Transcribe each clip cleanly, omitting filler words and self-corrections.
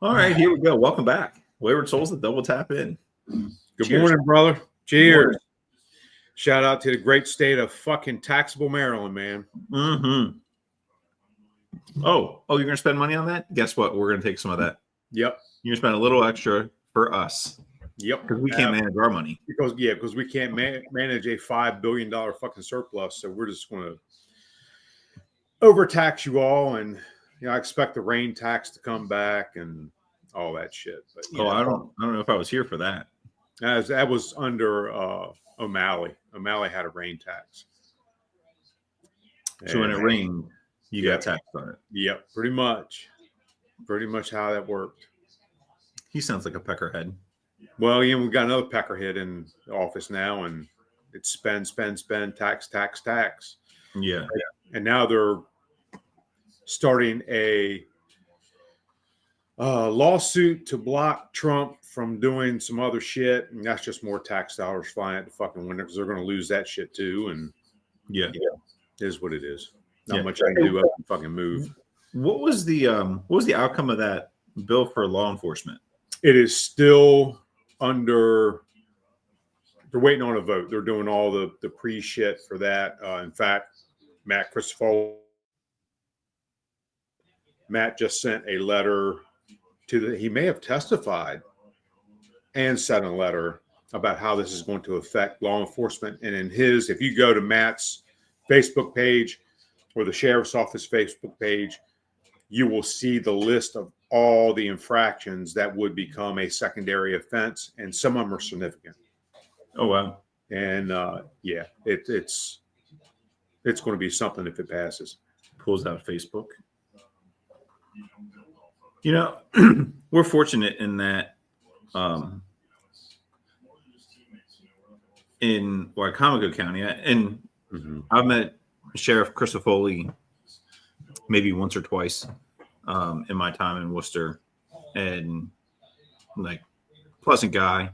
All right, here we go. Welcome back. Wayward Soles, the double tap in. Good Cheers. morning, brother. Cheers. Morning. Shout out to the great state of fucking taxable Maryland, man. Mm-hmm. Oh, you're going to spend money on that? Guess what? We're going to take some of that. Yep. You're going to spend a little extra for us. Yep. Because we can't manage our money. Because we can't manage a $5 billion fucking surplus. So we're just going to overtax you all. And I expect the rain tax to come back and all that shit. But, I don't know if I was here for that. That was under O'Malley. O'Malley had a rain tax. So when it rained, you got taxed on it. Yep, pretty much. Pretty much how that worked. He sounds like a peckerhead. Well, we've got another peckerhead in the office now, and it's spend, tax. Yeah. And now they're starting a lawsuit to block Trump from doing some other shit, and that's just more tax dollars flying at the fucking window because they're going to lose that shit too. And yeah, it is what it is. Not much I can do other than fucking move. What was the outcome of that bill for law enforcement? It is still under. They're waiting on a vote. They're doing all the pre shit for that. In fact, Matt just sent a letter to he may have testified and sent a letter about how this is going to affect law enforcement. And if you go to Matt's Facebook page or the sheriff's office Facebook page, you will see the list of all the infractions that would become a secondary offense, and some of them are significant. Oh, wow. And it's going to be something if it passes. Pulls out Facebook. We're fortunate in that in Wycomico County, and I've met Sheriff Crisafulli maybe once or twice in my time in Worcester, and like pleasant guy,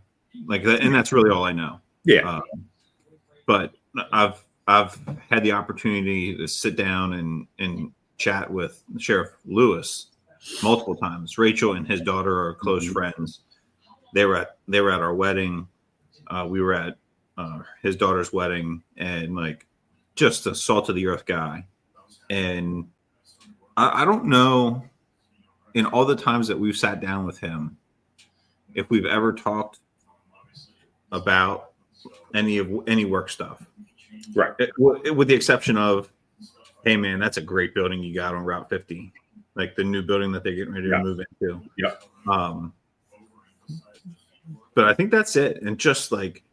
like that, and that's really all I know. Yeah. But I've had the opportunity to sit down and chat with Sheriff Lewis multiple times. Rachel and his daughter are close friends. They were at our wedding. We were at his daughter's wedding, and like just a salt of the earth guy. And I don't know, in all the times that we've sat down with him, if we've ever talked about any work stuff, right? With the exception of, hey man, that's a great building you got on Route 50, like the new building that they're getting ready to move into. Yeah. But I think that's it. And just like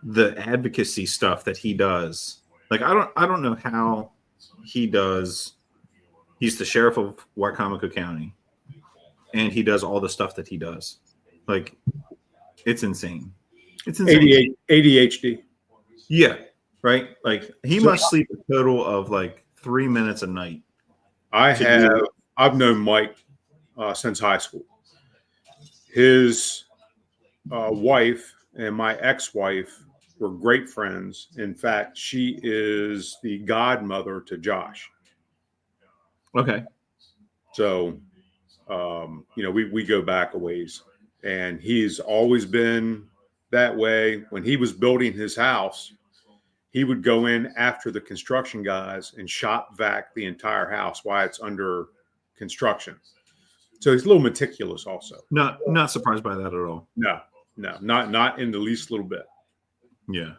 the advocacy stuff that he does, like I don't know how he does. He's the sheriff of Wycomico County, and he does all the stuff that he does. Like, it's insane. It's insane. ADHD. Yeah, right. Like he must sleep a total of like 3 minutes a night. I've known Mike since high school. His wife and my ex-wife were great friends. In fact, she is the godmother to Josh. Okay. So, we go back a ways, and he's always been that way. When he was building his house, he would go in after the construction guys and shop vac the entire house while it's under construction. So he's a little meticulous also. Not surprised by that at all. No, not in the least little bit. Yeah.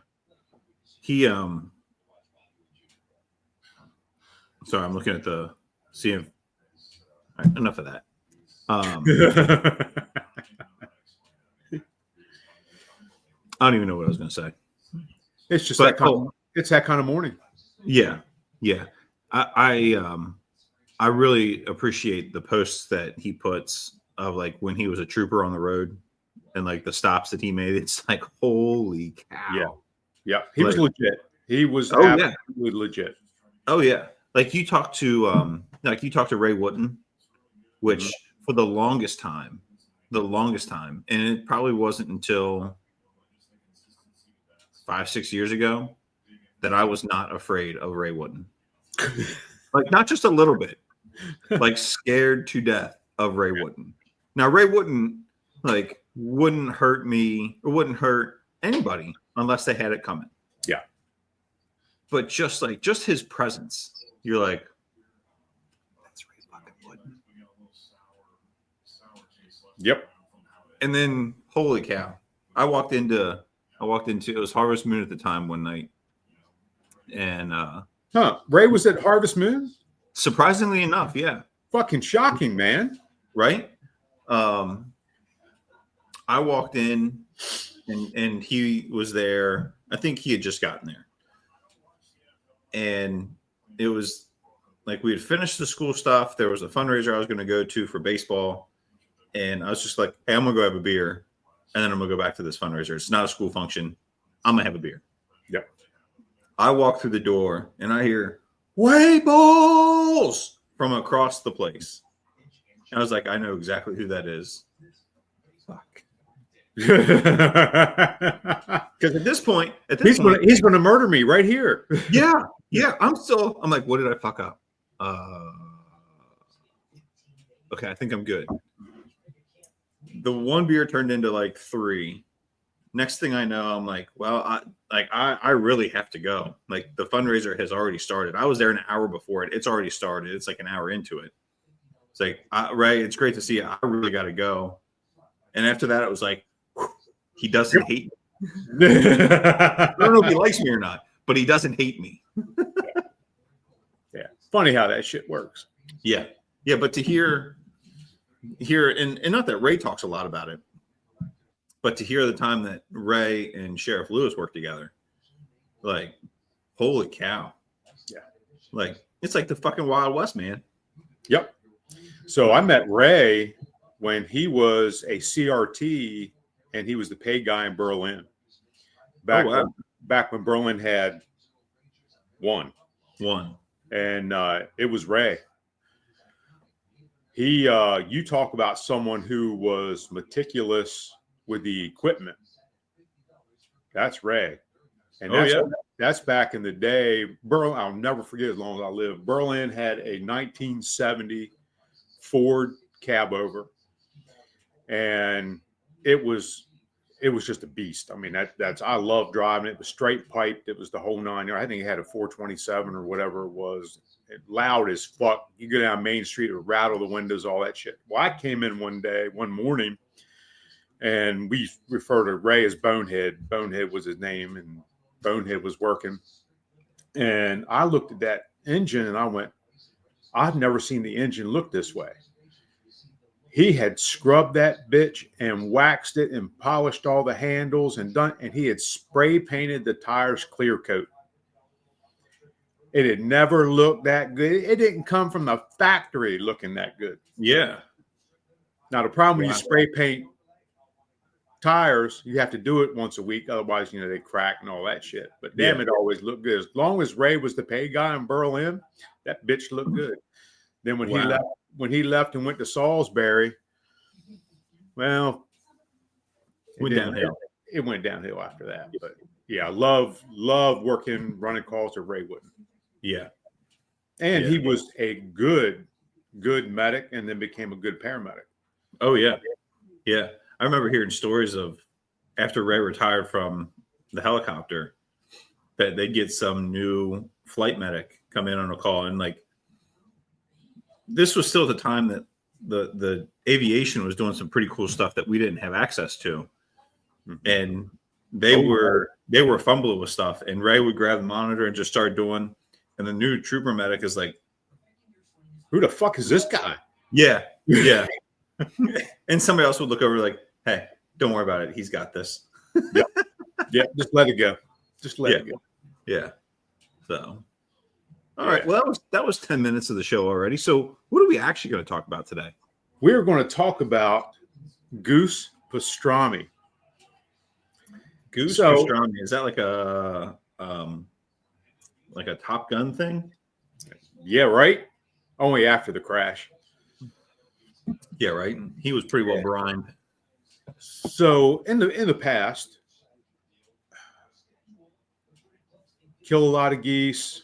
He sorry, I'm looking at see if all right, enough of that. I don't even know what I was going to say. It's just it's that kind of morning. Yeah. I really appreciate the posts that he puts of like when he was a trooper on the road and like the stops that he made. It's like, holy cow. Yeah. He was legit. He was absolutely legit. Oh yeah. Like you talked to Ray Wooten, which for the longest time, and it probably wasn't until 5-6 years ago that I was not afraid of Ray Wooten. Like not just a little bit, like scared to death of Ray Wooten. Now Ray wouldn't hurt me or wouldn't hurt anybody unless they had it coming. Yeah. But just his presence, you're like, that's Ray fucking Wooden. Yep. And then, holy cow, I walked into it was Harvest Moon at the time one night, and Ray was at Harvest Moon? Surprisingly enough, yeah. Fucking shocking, man. Right? I walked in and he was there. I think he had just gotten there. And it was like we had finished the school stuff. There was a fundraiser I was going to go to for baseball. And I was just like, hey, I'm going to go have a beer. And then I'm going to go back to this fundraiser. It's not a school function. I'm going to have a beer. Yep. I walk through the door and I hear, "Way balls!" from across the place. I was like, I know exactly who that is. Fuck. Because at this point, he's going to murder me right here. Yeah. I'm like, what did I fuck up? Okay, I think I'm good. The one beer turned into like 3. Next thing I know, I'm like, well, I really have to go. Like the fundraiser has already started. I was there an hour before it. It's already started. It's like an hour into it. It's like, Ray, it's great to see you. I really got to go. And after that, it was like, he doesn't hate me. I don't know if he likes me or not, but he doesn't hate me. Yeah. Funny how that shit works. Yeah. Yeah. But to hear, and not that Ray talks a lot about it, but to hear the time that Ray and Sheriff Lewis worked together, like, holy cow. Yeah. Like, it's like the fucking Wild West, man. Yep. So I met Ray when he was a CRT and he was the paid guy in Berlin. Back when Berlin had one. And it was Ray. You talk about someone who was meticulous with the equipment. That's Ray. And that's back in the day. Berlin, I'll never forget as long as I live. Berlin had a 1970 Ford cab over. And it was just a beast. I mean, I love driving it. It was straight piped. It was the whole 9 yards. I think it had a 427 or whatever it was. Loud as fuck. You go down Main Street, it would rattle the windows, all that shit. Well, I came in one morning, and we refer to Ray as Bonehead. Bonehead was his name, and Bonehead was working. And I looked at that engine, and I went, I've never seen the engine look this way. He had scrubbed that bitch and waxed it and polished all the handles and he had spray painted the tires clear coat. It had never looked that good. It didn't come from the factory looking that good. Yeah. Now, the problem when you spray paint tires, you have to do it once a week. Otherwise, they crack and all that shit. But damn, it always looked good. As long as Ray was the pay guy in Berlin, that bitch looked good. Then when he left and went to Salisbury, well, it went downhill after that. But yeah, love running calls to Ray Wooden. Yeah. And he was a good medic and then became a good paramedic. Oh, yeah. Yeah. I remember hearing stories of after Ray retired from the helicopter that they'd get some new flight medic come in on a call. And like, this was still the time that the aviation was doing some pretty cool stuff that we didn't have access to. Mm-hmm. And they were fumbling with stuff, and Ray would grab the monitor and just start doing. And the new trooper medic is like, who the fuck is this guy? Yeah. Yeah. And somebody else would look over like, hey, don't worry about it. He's got this. Yep. Yeah. Just let it go. It go. Yeah. So, all right. Well, that was 10 minutes of the show already. So what are we actually going to talk about today? We're going to talk about Goose Pastrami. Goose Pastrami. Is that like a Top Gun thing? Yeah, right. Only after the crash. Yeah, right. He was pretty well brined. So in the past, kill a lot of geese,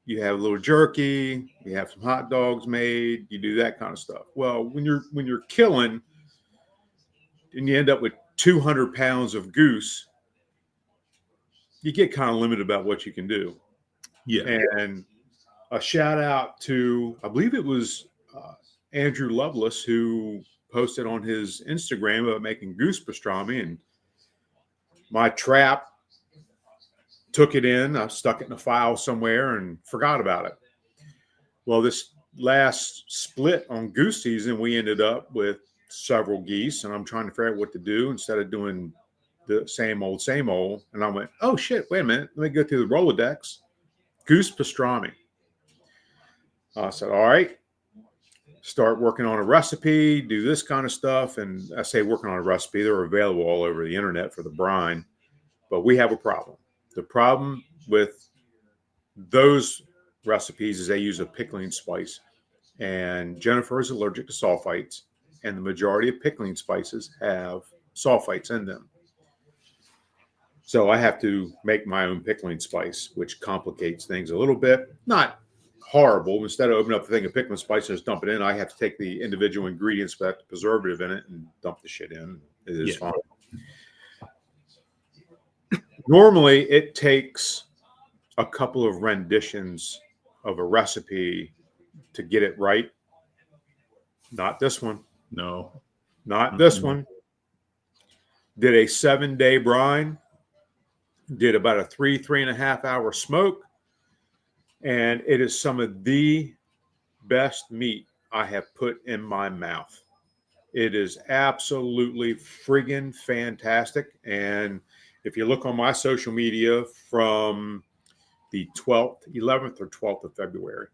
you have a little jerky, you have some hot dogs made, you do that kind of stuff. Well, when you're killing and you end up with 200 pounds of goose, you get kind of limited about what you can do. Yeah. And a shout out to, I believe it was Andrew Lovelace, who posted on his Instagram about making goose pastrami, and my trap took it in. I stuck it in a file somewhere and forgot about it. Well, this last split on goose season, we ended up with several geese, and I'm trying to figure out what to do instead of doing the same old, same old. And I went, oh shit, wait a minute. Let me go through the Rolodex. Goose pastrami. I said, all right, start working on a recipe, do this kind of stuff. And I say working on a recipe, they're available all over the internet for the brine, but we have a problem. The problem with those recipes is they use a pickling spice, and Jennifer is allergic to sulfites, and the majority of pickling spices have sulfites in them. So I have to make my own pickling spice, which complicates things a little bit. Not horrible. Instead of opening up the thing of pickling spice and just dump it in, I have to take the individual ingredients with the preservative in it and dump the shit in. It is fine. Normally, it takes a couple of renditions of a recipe to get it right. Not this one. No. Not this one. Did a 7-day brine. Did about a 3.5 hour smoke. And it is some of the best meat I have put in my mouth. It is absolutely friggin' fantastic. And if you look on my social media from the 12th, 11th or 12th of February,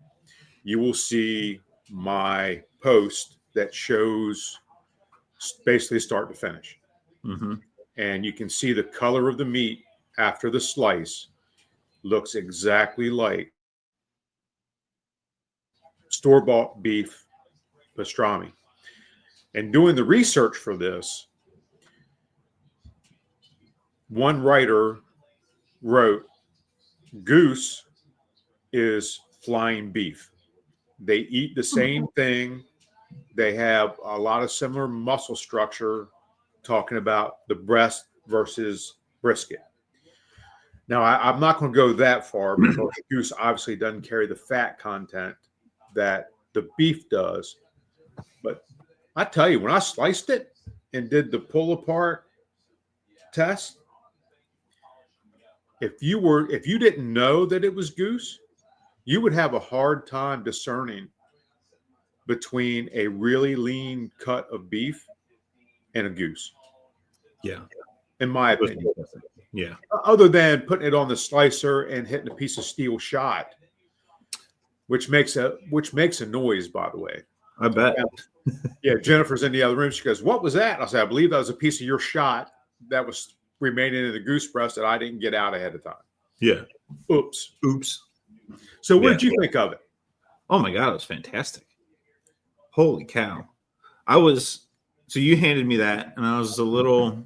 you will see my post that shows basically start to finish. Mm-hmm. And you can see the color of the meat after the slice looks exactly like store-bought beef pastrami. And doing the research for this, one writer wrote, goose is flying beef. They eat the same thing. They have a lot of similar muscle structure, talking about the breast versus brisket. Now, I'm not going to go that far because goose obviously doesn't carry the fat content that the beef does. But I tell you, when I sliced it and did the pull apart test, if you didn't know that it was goose, you would have a hard time discerning between a really lean cut of beef and a goose. Yeah. In my opinion. Yeah. Other than putting it on the slicer and hitting a piece of steel shot, which makes a noise, by the way. I bet. Yeah, Jennifer's in the other room. She goes, "What was that?" I said, "I believe that was a piece of your shot that was remaining in the goose breast that I didn't get out ahead of time." Yeah. Oops. So what did you think of it? Oh my God, it was fantastic. Holy cow. So you handed me that and I was a little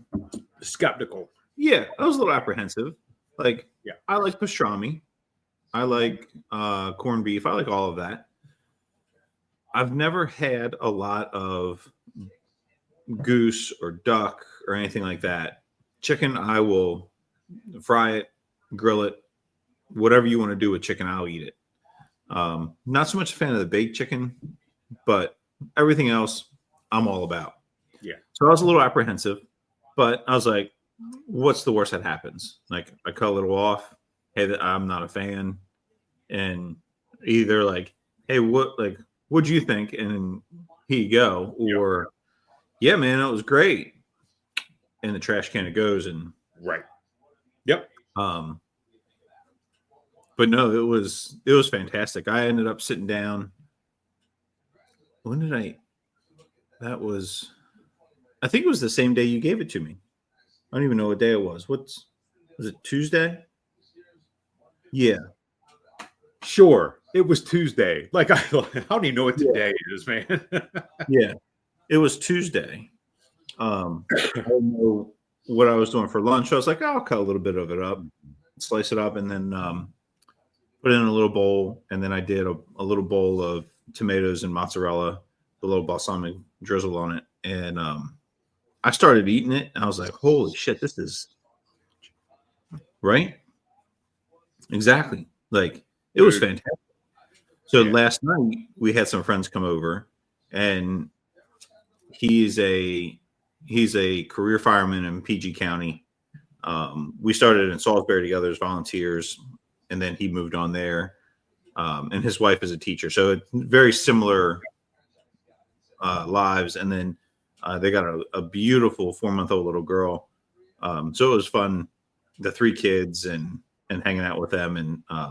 skeptical. Yeah, I was a little apprehensive. Like, yeah, I like pastrami. I like corned beef. I like all of that. I've never had a lot of goose or duck or anything like that. Chicken, I will fry it, grill it, whatever you want to do with chicken, I'll eat it. Not so much a fan of the baked chicken, but everything else I'm all about. Yeah. So I was a little apprehensive, but I was like, what's the worst that happens? Like, I cut a little off. Hey, I'm not a fan. And either like, hey, what'd you think? And here you go. Or, yeah, man, it was great. And the trash can it goes. And right. Yep. But no, it was fantastic. I ended up sitting down. When did I think it was the same day you gave it to me. I don't even know what day it was. Was it Tuesday? Yeah. Sure. It was Tuesday. Like, I don't even know what today is, man. Yeah. It was Tuesday. I don't know what I was doing for lunch. I was like, I'll cut a little bit of it up, slice it up, and then put it in a little bowl, and then I did a little bowl of tomatoes and mozzarella, a little balsamic drizzle on it, and I started eating it, and I was like, "Holy shit, this is right." Exactly. Like it was fantastic. So last night we had some friends come over, and he's a career fireman in PG County. We started in Salisbury together as volunteers, and then he moved on there. And his wife is a teacher, so it's very similar lives. And then they got a beautiful 4-month-old little girl. So it was fun, the 3 kids and hanging out with them. And I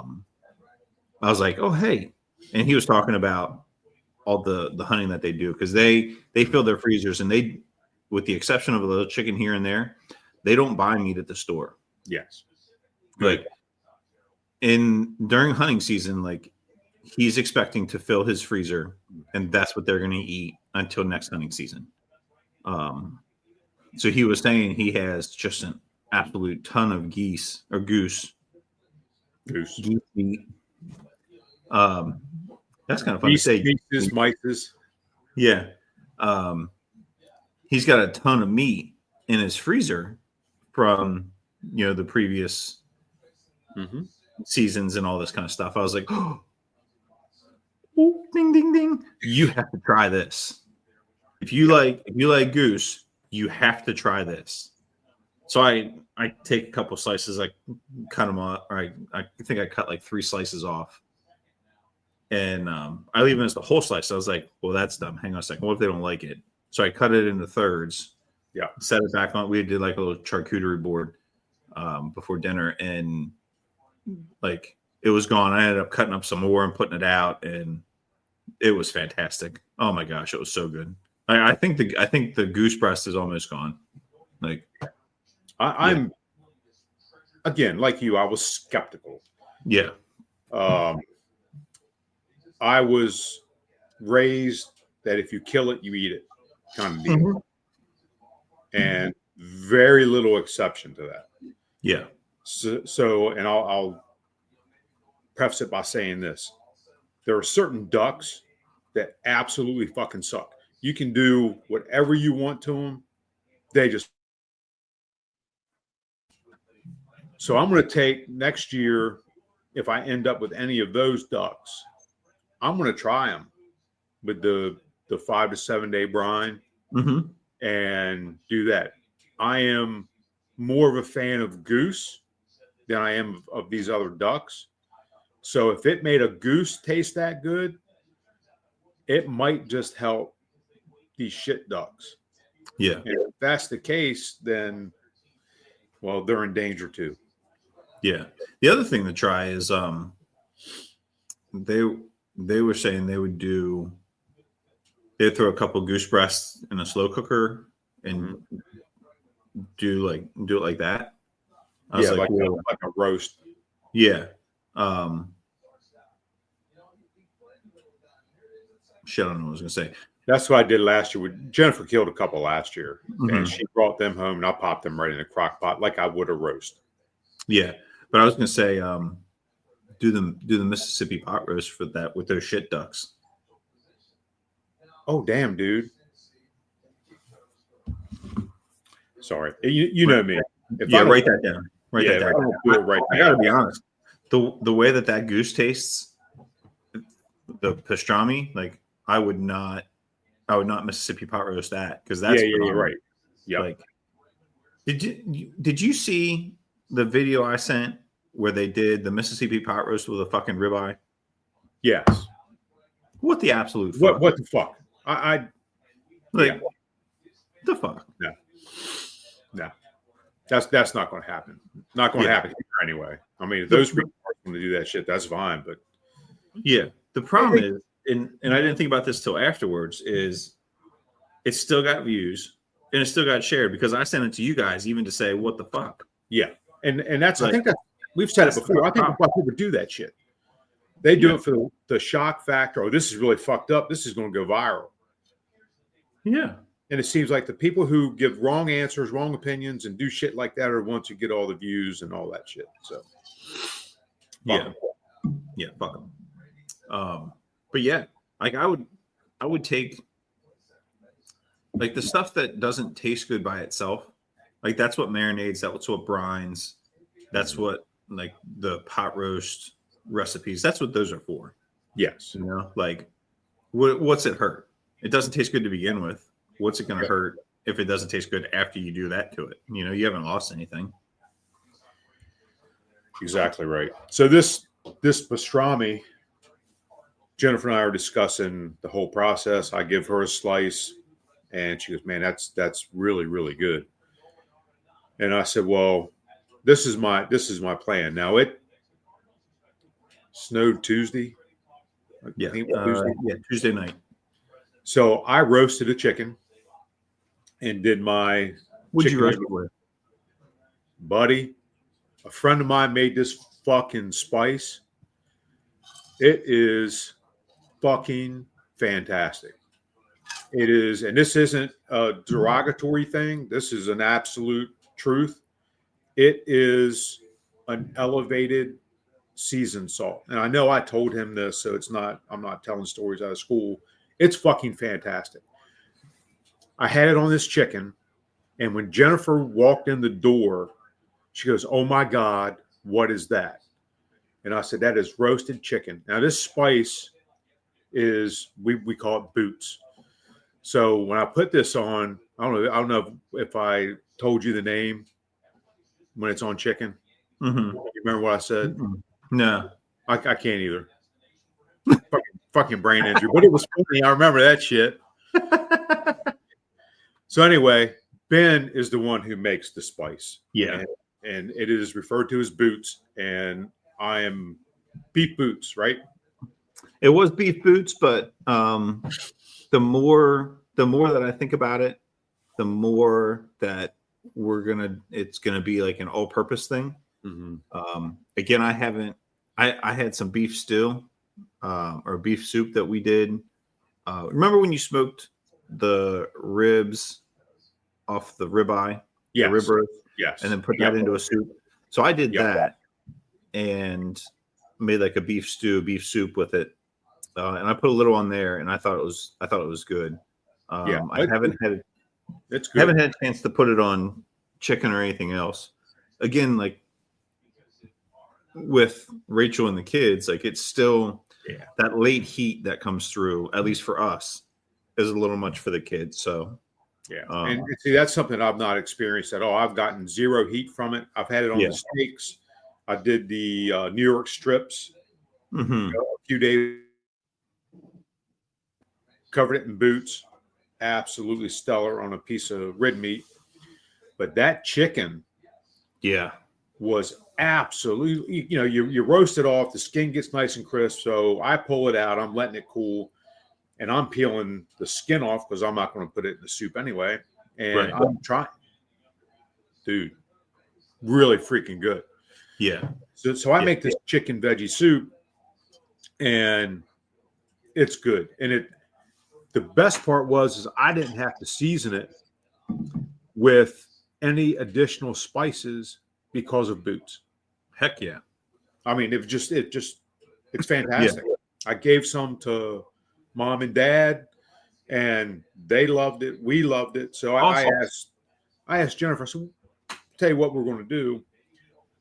was like, oh, hey. And he was talking about all the hunting that they do, because they fill their freezers, and they, with the exception of a little chicken here and there, they don't buy meat at the store. Yes. Like during hunting season, like he's expecting to fill his freezer, and that's what they're going to eat until next hunting season. So he was saying he has just an absolute ton of goose meat. That's kind of fun to say. Geese, mices. Yeah. He's got a ton of meat in his freezer from, the previous seasons and all this kind of stuff. I was like, oh, ding, ding, ding. You have to try this. If you like goose, you have to try this. So I take a couple slices, I cut them off, or I think I cut like 3 slices off. And I leave it as the whole slice. I was like, well, that's dumb. Hang on a second. What if they don't like it? So I cut it into thirds. Yeah. Set it back on. We did like a little charcuterie board before dinner. And like it was gone. I ended up cutting up some more and putting it out. And it was fantastic. Oh my gosh. It was so good. I think the goose breast is almost gone. Like I'm again, like you, I was skeptical. Yeah. I was raised that if you kill it, you eat it kind of deal. And very little exception to that. Yeah. So and I'll preface it by saying this. There are certain ducks that absolutely fucking suck. You can do whatever you want to them. They just. So I'm going to take next year, if I end up with any of those ducks, I'm going to try them with the 5 to 7 day brine and do that. I am more of a fan of goose than I am of these other ducks. So if it made a goose taste that good, it might just help these shit ducks. Yeah. And if that's the case, then, well, they're in danger too. Yeah. The other thing to try is they were saying they'd throw a couple goose breasts in a slow cooker and do it like that. I was like a roast. Yeah. Shit, I don't know what I was gonna say. That's what I did last year. Jennifer killed a couple last year, and she brought them home, and I popped them right in a crock pot like I would a roast. Yeah, but I was gonna say, do the Mississippi pot roast for that with those shit ducks. Oh damn, dude! Sorry, you know me. Write that down. Write that down. I gotta be honest. The way that goose tastes, the pastrami, like I would not Mississippi pot roast that, because that's you're right. Yeah. Like, did you see the video I sent where they did the Mississippi pot roast with a fucking ribeye? Yes. What the absolute fuck? What the fuck? The fuck? No. That's not going to happen. Not going to happen here anyway. I mean, if those people are going to do that shit, that's fine. But yeah, the problem is, and I didn't think about this till afterwards, is it still got views and it still got shared because I sent it to you guys even to say what the fuck. Yeah, and that's I think that we've said it before. I think that's why people do that shit. They do it for the shock factor. Oh, this is really fucked up. This is going to go viral. Yeah. And it seems like the people who give wrong answers, wrong opinions, and do shit like that are the ones who get all the views and all that shit. So, yeah. Yeah, fuck them. But yeah, like I would take like the stuff that doesn't taste good by itself. Like that's what marinades. That's what brines. That's what like the pot roast recipes. That's what those are for. Yes. You know, like what's it hurt? It doesn't taste good to begin with. What's it going to hurt if it doesn't taste good after you do that to it? You know, you haven't lost anything. Exactly right. So this pastrami, Jennifer and I are discussing the whole process. I give her a slice, and she goes, "Man, that's really really good." And I said, "Well, this is my plan." Now it snowed Tuesday. Yeah, I think it was Tuesday. yeah, Tuesday night. So I roasted a chicken and did my. What'd you roast nugget. with? Buddy, a friend of mine made this fucking spice. It is fucking fantastic. It is, and this isn't a derogatory thing. This is an absolute truth. It is an elevated seasoned salt. And I know I told him this, so I'm not telling stories out of school. It's fucking fantastic. I had it on this chicken, and when Jennifer walked in the door, she goes, "Oh my God, what is that?" And I said, "That is roasted chicken." Now this spice is we call it boots. So when I put this on, I don't know if I told you the name when it's on chicken. Mm-hmm. You remember what I said? Mm-hmm. No. I can't either. fucking brain injury, but it was funny. I remember that shit. So anyway, Ben is the one who makes the spice. Yeah. And it is referred to as boots. And I am beef boots, right? It was beef boots, but the more that I think about it, the more that it's gonna be like an all-purpose thing. Mm-hmm. Again, I had some beef stew or beef soup that we did. Remember when you smoked the ribs off the ribeye? Yes. The rib roast? Yes. And then put that into a soup. So I did that and made like a beef stew, beef soup with it. And I put a little on there, and I thought it was good. I haven't had a chance to put it on chicken or anything else. Again, like with Rachel and the kids, like it's still that late heat that comes through, at least for us, is a little much for the kids. So and see, that's something I've not experienced at all. I've gotten zero heat from it. I've had it on the steaks. I did the New York strips a few days. Covered it in boots. Absolutely stellar on a piece of red meat. But that chicken was absolutely, you roast it off, the skin gets nice and crisp. So I pull it out, I'm letting it cool, and I'm peeling the skin off because I'm not going to put it in the soup anyway. And I'm trying. Dude, really freaking good. Yeah. So I make this chicken veggie soup, and it's good. And the best part is I didn't have to season it with any additional spices because of boots. Heck yeah. I mean, it's fantastic. I gave some to mom and dad, and they loved it. We loved it. So I asked Jennifer, so tell you what we're going to do.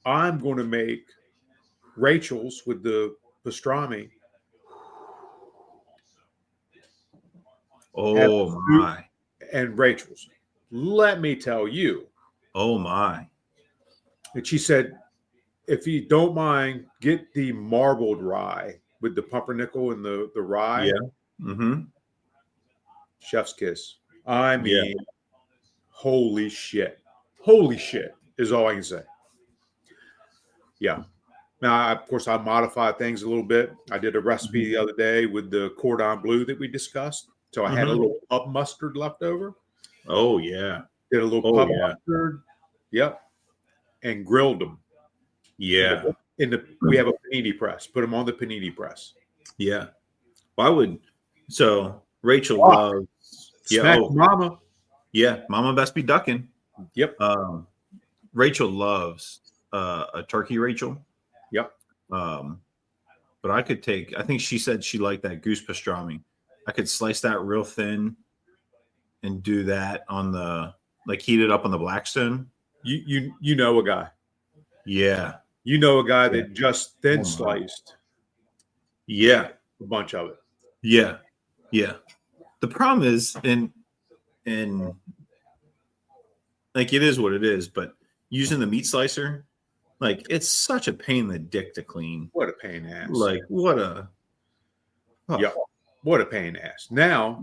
I'm going to make Rachel's with the pastrami. Oh my. And Rachel's. Let me tell you. Oh my. And she said, if you don't mind, get the marbled rye with the pumpernickel and the rye. Yeah. Mm-hmm. Chef's kiss. I mean, holy shit. Holy shit is all I can say. Yeah. Now, of course, I modified things a little bit. I did a recipe the other day with the cordon bleu that we discussed. So I had a little pub mustard left over. Oh, yeah. Did a little pub mustard. Yep. And grilled them. Yeah. We have a panini press. Put them on the panini press. Yeah. Well, so Rachel loves. Mama. Yeah. Mama best be ducking. Yep. Rachel loves a turkey, Rachel. Yep. but I think she said she liked that goose pastrami. I could slice that real thin and do that on heat it up on the Blackstone. You know a guy. Yeah. You know a guy that just thin sliced. Yeah. A bunch of it. Yeah. Yeah. The problem is, and like it is what it is, but using the meat slicer, like it's such a pain in the dick to clean. What a pain in the ass. Like what a what a pain in the ass. Now,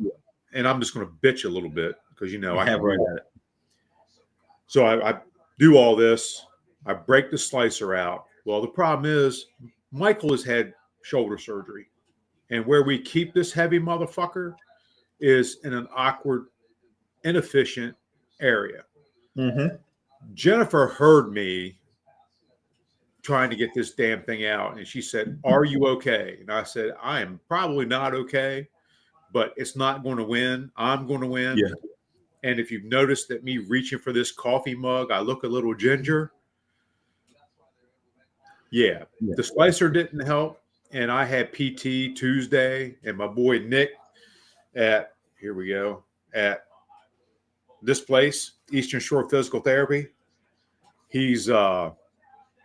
and I'm just going to bitch a little bit because I have right at it. So I do all this. I break the slicer out. Well, the problem is Michael has had shoulder surgery, and where we keep this heavy motherfucker is in an awkward, inefficient area. Mm-hmm. Jennifer heard me trying to get this damn thing out, and she said, "Are you okay?" And I said, "I am probably not okay, but it's not going to win. I'm going to win." Yeah. And if you've noticed that me reaching for this coffee mug, I look a little ginger. Yeah. The slicer didn't help, and I had PT Tuesday, and my boy Nick at this place, Eastern Shore Physical Therapy. He's a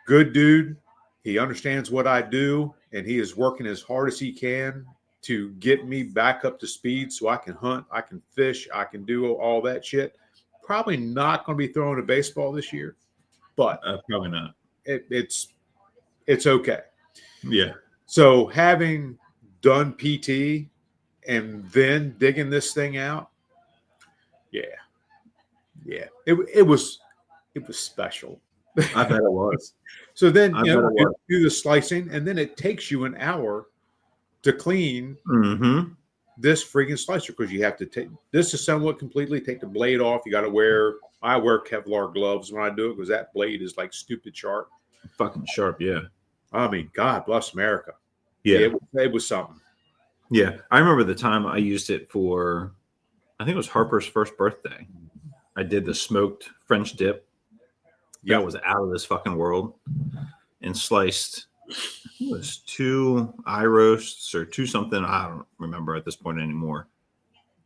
good dude. He understands what I do, and he is working as hard as he can to get me back up to speed so I can hunt, I can fish, I can do all that shit. Probably not going to be throwing a baseball this year, but probably not. It's okay. Yeah. So having done PT and then digging this thing out, it was special. I bet it was. So then you do the slicing, and then it takes you an hour to clean this freaking slicer because you have to disassemble it completely, take the blade off. You got to I wear Kevlar gloves when I do it because that blade is like stupid sharp. Fucking sharp, yeah. I mean, God bless America. Yeah. It was something. Yeah. I remember the time I used it for, I think it was Harper's first birthday. I did the smoked French dip. That was out of this fucking world. And sliced, it was 2 eye roasts or 2 something. I don't remember at this point anymore.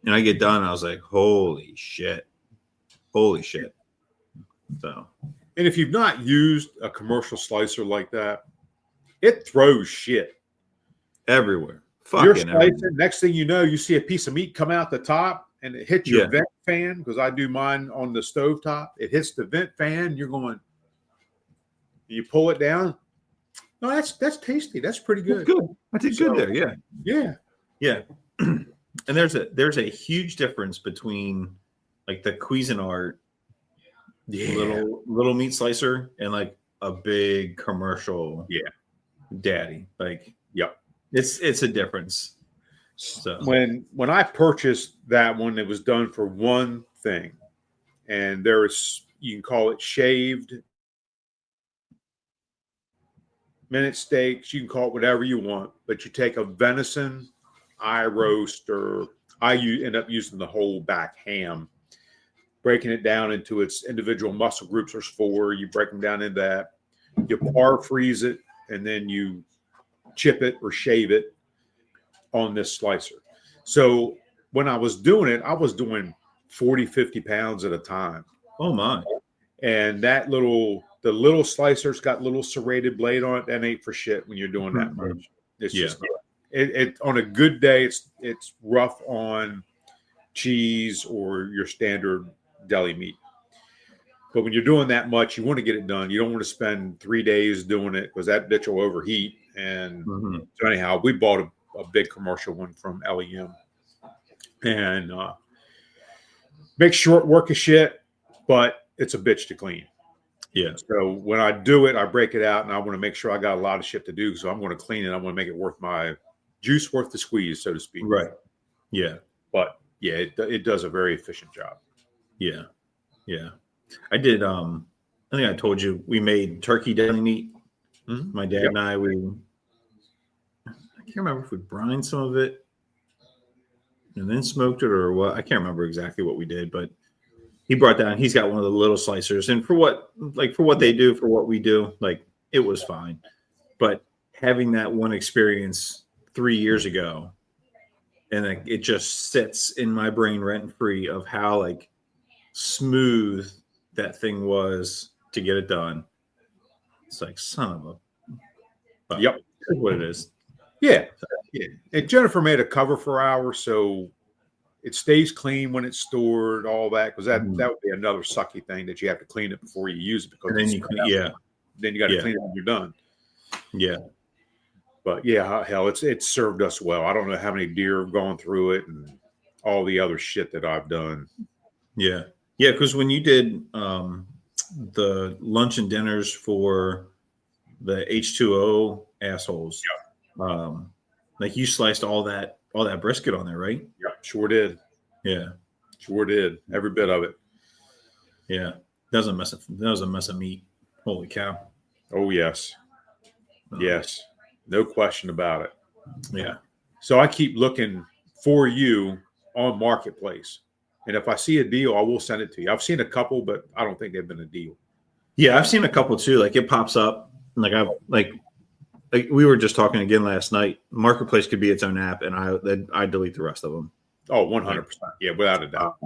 And I get done, and I was like, holy shit. Holy shit. So. And if you've not used a commercial slicer like that, it throws shit everywhere. You're slicing. Next thing you know, you see a piece of meat come out the top, and it hits your vent fan because I do mine on the stovetop. It hits the vent fan. You're going. You pull it down. No, that's tasty. That's pretty good. That's good. I did good there. Yeah. Yeah. Yeah. And there's a huge difference between like the Cuisinart little meat slicer and like a big commercial daddy. Like it's a difference. So when I purchased that one, it was done for one thing, and you can call it shaved minute steaks. You can call it whatever you want, but you take a venison eye roast, or I end up using the whole back ham, breaking it down into its individual muscle groups. There's 4. You break them down into that. You par freeze it, and then you chip it or shave it on this slicer. So when I was doing it, I was doing 40, 50 pounds at a time. Oh my. And the little slicer's got little serrated blade on it. That ain't for shit when you're doing that much. It's just it on a good day, it's rough on cheese or your standard deli meat. But when you're doing that much, you want to get it done. You don't want to spend 3 days doing it because that bitch will overheat. And so anyhow, we bought a big commercial one from LEM, and make short work of shit, but it's a bitch to clean. Yeah. So when I do it, I break it out, and I want to make sure I got a lot of shit to do. So I'm going to clean it. I want to make it worth my juice, worth the squeeze, so to speak. Right. Yeah. But yeah, it does a very efficient job. Yeah. Yeah. I did. I think I told you we made turkey deli meat. My dad and I I can't remember if we brined some of it and then smoked it or what. I can't remember exactly what we did, but he's got one of the little slicers, and for what they do, for what we do, like it was fine. But having that one experience 3 years ago, and it just sits in my brain rent free of how like smooth that thing was to get it done. It's like, son of a. But Yep. That's what it is. Yeah. Yeah. And Jennifer made a cover for ours, so it stays clean when it's stored, all that, because that would be another sucky thing that you have to clean it before you use it, because And then you then you got to clean it when you're done. Yeah. But yeah, hell, it's served us well. I don't know how many deer have gone through it and all the other shit that I've done. Yeah. Yeah, because when you did the lunch and dinners for the H2O assholes, like you sliced all that brisket on there, right? Yep, sure did. Yeah. Sure did. Every bit of it. Yeah. That was a mess of meat. Holy cow. Oh, yes. Yes. No question about it. Yeah. So I keep looking for you on Marketplace. And if I see a deal, I will send it to you. I've seen a couple, but I don't think they've been a deal. Yeah, I've seen a couple too. Like it pops up. Like like we were just talking again last night. Marketplace could be its own app, and I delete the rest of them. Oh, 100%. Yeah, without a doubt.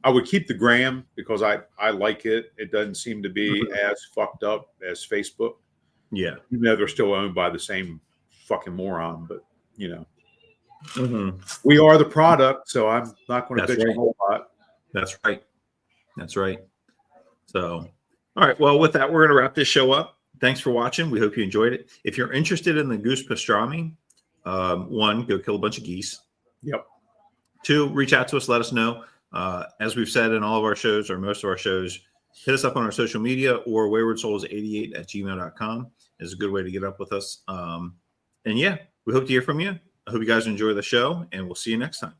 I would keep the gram because I like it. It doesn't seem to be as fucked up as Facebook. Yeah. Even though they're still owned by the same fucking moron, but you know. We are the product, so I'm not going to bitch a whole lot. That's right. That's right. So, all right. Well, with that, we're going to wrap this show up. Thanks for watching. We hope you enjoyed it. If you're interested in the Goose Pastrami, 1, go kill a bunch of geese. Yep. 2, reach out to us. Let us know. As we've said in all of our shows or most of our shows, hit us up on our social media or waywardsouls88@gmail.com is a good way to get up with us. And yeah, we hope to hear from you. I hope you guys enjoy the show, and we'll see you next time.